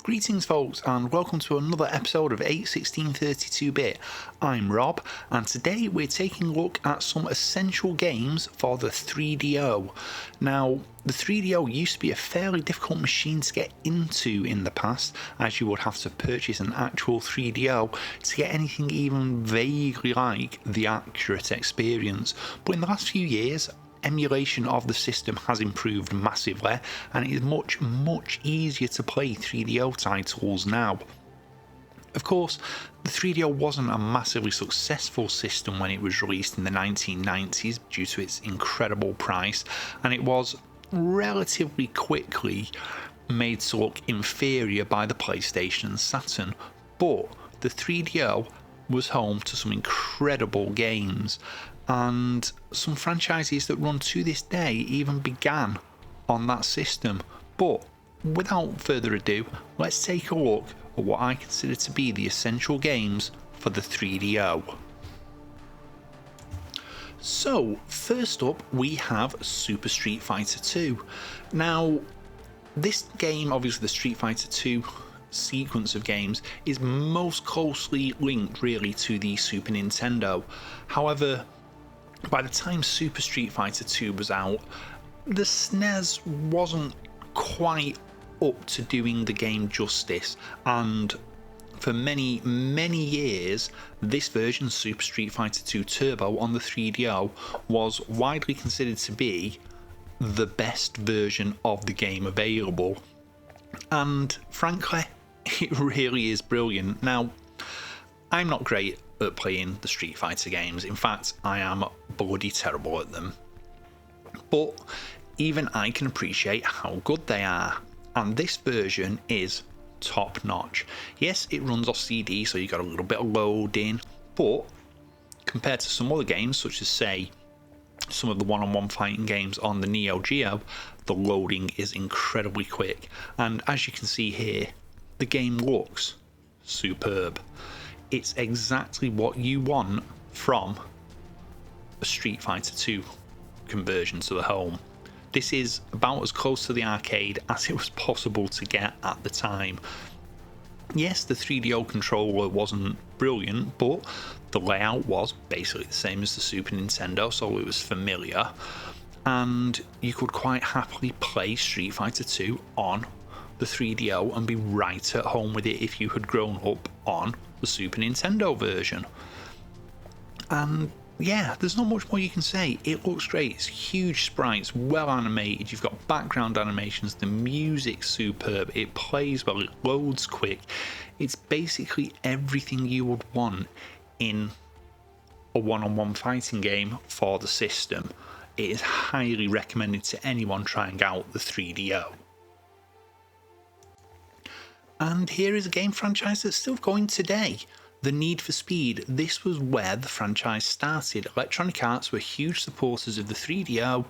Greetings folks and welcome to another episode of 81632-bit. I'm Rob and today we're taking a look at some essential games for the 3DO. Now, the 3DO used to be a fairly difficult machine to get into in the past, as you would have to purchase an actual 3DO to get anything even vaguely like the accurate experience. But in the last few years, emulation of the system has improved massively and it is much easier to play 3DO titles now. Of course, the 3DO wasn't a massively successful system when it was released in the 1990s due to its incredible price, and it was relatively quickly made to look inferior by the PlayStation and Saturn, but the 3DO was home to some incredible games, and some franchises that run to this day even began on that system. But without further ado, let's take a look at what I consider to be the essential games for the 3DO. So, first up we have Super Street Fighter 2. Now, this game, obviously the Street Fighter 2 sequence of games, is most closely linked really to the Super Nintendo. However, by the time Super Street Fighter 2 was out, the SNES wasn't quite up to doing the game justice, and for many years this version, Super Street Fighter 2 Turbo on the 3DO, was widely considered to be the best version of the game available, and frankly it really is brilliant. Now, I'm not great at playing the Street Fighter games. In fact, I am bloody terrible at them. But even I can appreciate how good they are, and this version is top notch. Yes, it runs off CD, so you got a little bit of loading, but compared to some other games, such as say some of the one-on-one fighting games on the Neo Geo, the loading is incredibly quick, and as you can see here, the game looks superb. It's exactly what you want from a Street Fighter 2 conversion to the home. This is about as close to the arcade as it was possible to get at the time. Yes, the 3DO controller wasn't brilliant, but the layout was basically the same as the Super Nintendo, so it was familiar, and you could quite happily play Street Fighter 2 on the 3DO and be right at home with it if you had grown up on the Super Nintendo version. And yeah, there's not much more you can say. It looks great, it's huge sprites, well animated, you've got background animations, the music's superb, it plays well, it loads quick. It's basically everything you would want in a one-on-one fighting game for the system. It is highly recommended to anyone trying out the 3DO. And here is a game franchise that's still going today, the Need for Speed. This was where the franchise started. Electronic Arts were huge supporters of the 3DO,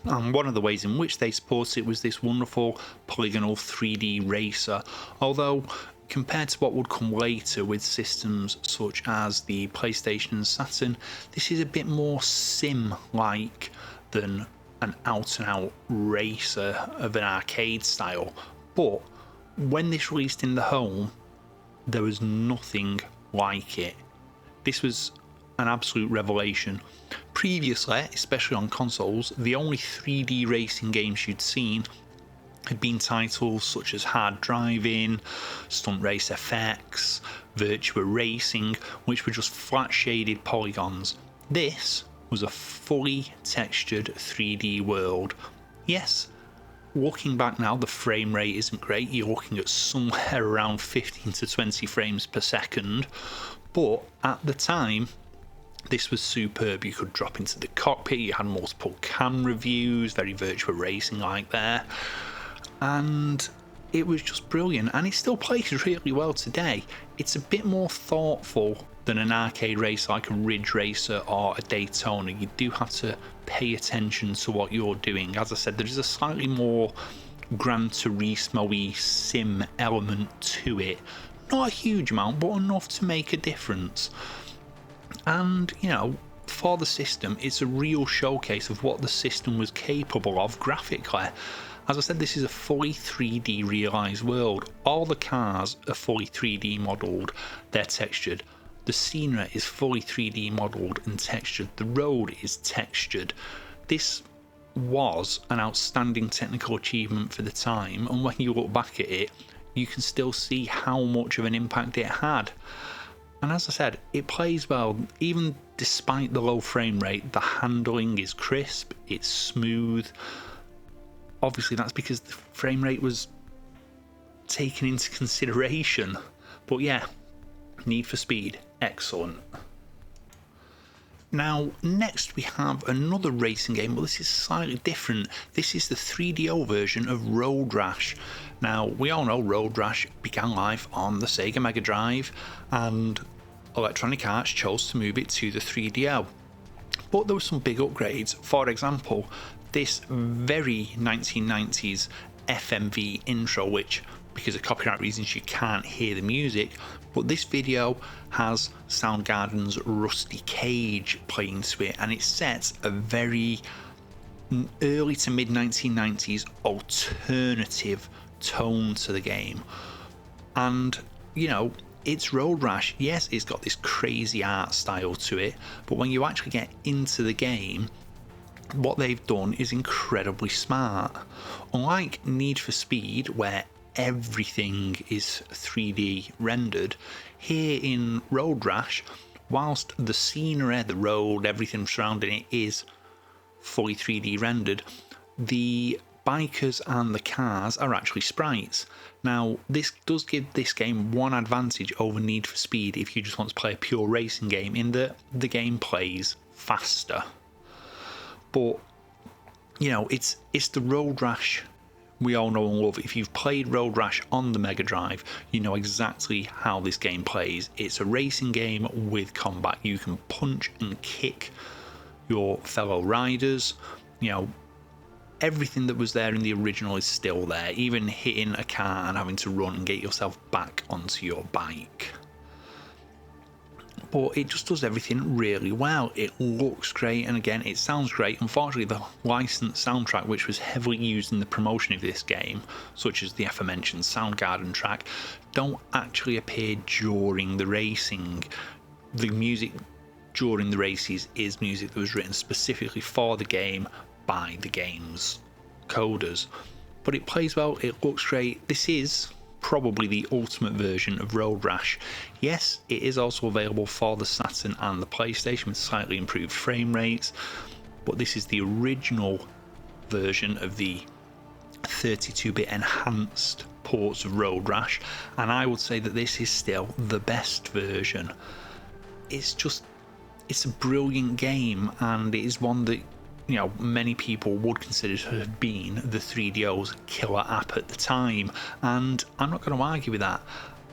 and one of the ways in which they supported it was this wonderful polygonal 3D racer, although compared to what would come later with systems such as the PlayStation and Saturn, this is a bit more sim-like than an out-and-out racer of an arcade style. But when this released in the home, there was nothing like it. This was an absolute revelation. Previously, especially on consoles, the only 3D racing games you'd seen had been titles such as Hard Driving, Stunt Race FX, Virtua Racing, which were just flat shaded polygons. This was a fully textured 3D world. Yes, looking back now, the frame rate isn't great. You're looking at somewhere around 15 to 20 frames per second, but at the time this was superb. You could drop into the cockpit, you had multiple camera views, very Virtua Racing like there, and it was just brilliant, and it still plays really well today. It's a bit more thoughtful than an arcade race like a Ridge Racer or a Daytona. You do have to pay attention to what you're doing. As I said, there is a slightly more Gran Turismo-y sim element to it. Not a huge amount, but enough to make a difference. And, you know, for the system, it's a real showcase of what the system was capable of graphically. As I said, this is a fully 3D realised world. All the cars are fully 3D modelled, they're textured. The scenery is fully 3D modelled and textured. The road is textured. This was an outstanding technical achievement for the time, and when you look back at it, you can still see how much of an impact it had. And as I said, it plays well. Even despite the low frame rate, the handling is crisp, it's smooth. Obviously that's because the frame rate was taken into consideration. But yeah, Need for Speed, excellent. Now, next we have another racing game, but this is slightly different. This is the 3DO version of Road Rash. Now, we all know Road Rash began life on the Sega Mega Drive, and Electronic Arts chose to move it to the 3DO. But there were some big upgrades. For example, this very 1990s FMV intro, which, because of copyright reasons, you can't hear the music, but this video has Soundgarden's Rusty Cage playing to it, and it sets a very early to mid 1990s alternative tone to the game. And you know, it's Road Rash. Yes, it's got this crazy art style to it, but when you actually get into the game, what they've done is incredibly smart. Unlike Need for Speed, where everything is 3D rendered, here in Road Rash, whilst the scenery, the road, everything surrounding it is fully 3D rendered, the bikers and the cars are actually sprites. Now, this does give this game one advantage over Need for Speed if you just want to play a pure racing game, in that the game plays faster. But you know, it's the Road Rash we all know and love. If you've played Road Rash on the Mega Drive, you know exactly how this game plays. It's a racing game with combat. You can punch and kick your fellow riders. You know, everything that was there in the original is still there, even hitting a car and having to run and get yourself back onto your bike. But it just does everything really well. It looks great, and again, it sounds great. Unfortunately, the licensed soundtrack, which was heavily used in the promotion of this game, such as the aforementioned Soundgarden track, don't actually appear during the racing. The music during the races is music that was written specifically for the game by the game's coders. But it plays well, it looks great. This is probably the ultimate version of Road Rash. Yes, it is also available for the Saturn and the PlayStation with slightly improved frame rates, but this is the original version of the 32-bit enhanced ports of Road Rash, and I would say that this is still the best version. It's a brilliant game, and it is one that, you know, many people would consider to have been the 3DO's killer app at the time, and I'm not going to argue with that.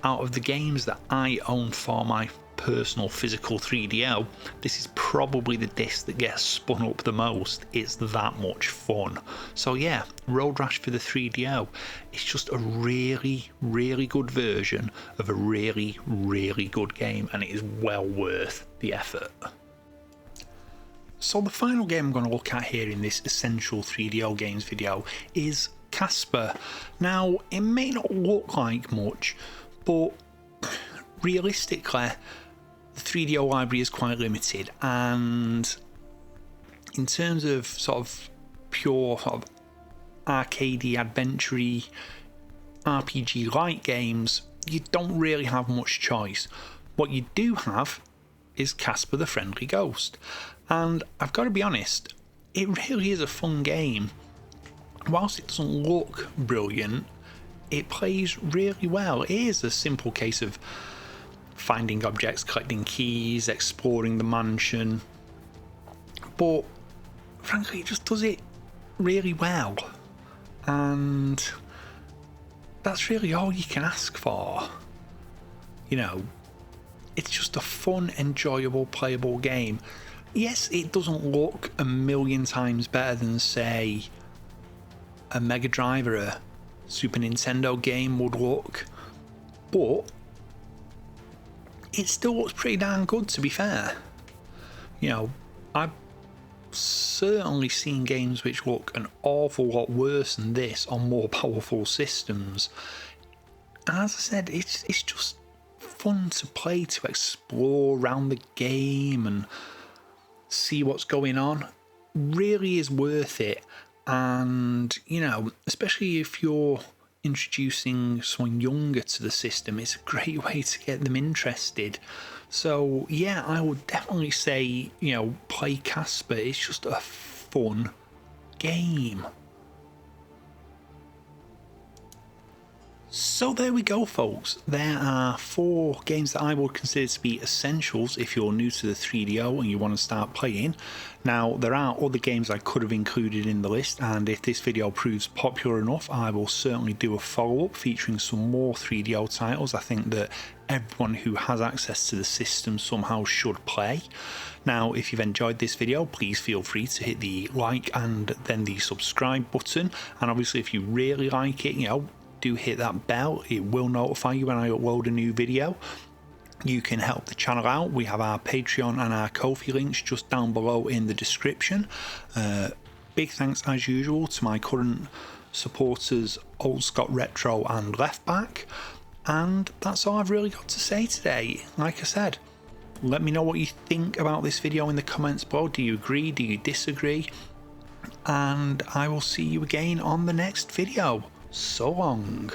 Out of the games that I own for my personal physical 3DO, this is probably the disc that gets spun up the most. It's that much fun. So yeah, Road Rash for the 3DO. It's just a really, really good version of a really, really good game, and it is well worth the effort. So the final game I'm going to look at here in this essential 3DO games video is Casper. Now, it may not look like much, but realistically, the 3DO library is quite limited, and in terms of sort of pure sort of arcadey, adventure-y, RPG-like games, you don't really have much choice. What you do have is Casper the Friendly Ghost. And I've got to be honest, it really is a fun game. Whilst it doesn't look brilliant, it plays really well. It is a simple case of finding objects, collecting keys, exploring the mansion. But frankly, it just does it really well. And that's really all you can ask for. You know, it's just a fun, enjoyable, playable game. Yes, it doesn't look a million times better than, say, a Mega Drive or a Super Nintendo game would look, but it still looks pretty darn good, to be fair. You know, I certainly seen games which look an awful lot worse than this on more powerful systems. As I said, it's just fun to play, to explore around the game and see what's going on. Really is worth it. And, you know, especially if you're introducing someone younger to the system, it's a great way to get them interested. So yeah, I would definitely say, you know, play Casper. It's just a fun game. So there we go, folks. There are 4 games that I would consider to be essentials if you're new to the 3DO and you want to start playing. Now, there are other games I could have included in the list, and if this video proves popular enough, I will certainly do a follow-up featuring some more 3DO titles I think that everyone who has access to the system somehow should play. Now, if you've enjoyed this video, please feel free to hit the like and then the subscribe button. And obviously, if you really like it, you know, do hit that bell. It will notify you when I upload a new video. You can help the channel out. We have our Patreon and our Ko-fi links just down below in the description. Big thanks as usual to my current supporters, Old Scott Retro and Left Back. And that's all I've really got to say today. Like I said, let me know what you think about this video in the comments below. Do you agree? Do you disagree? And I will see you again on the next video. So long.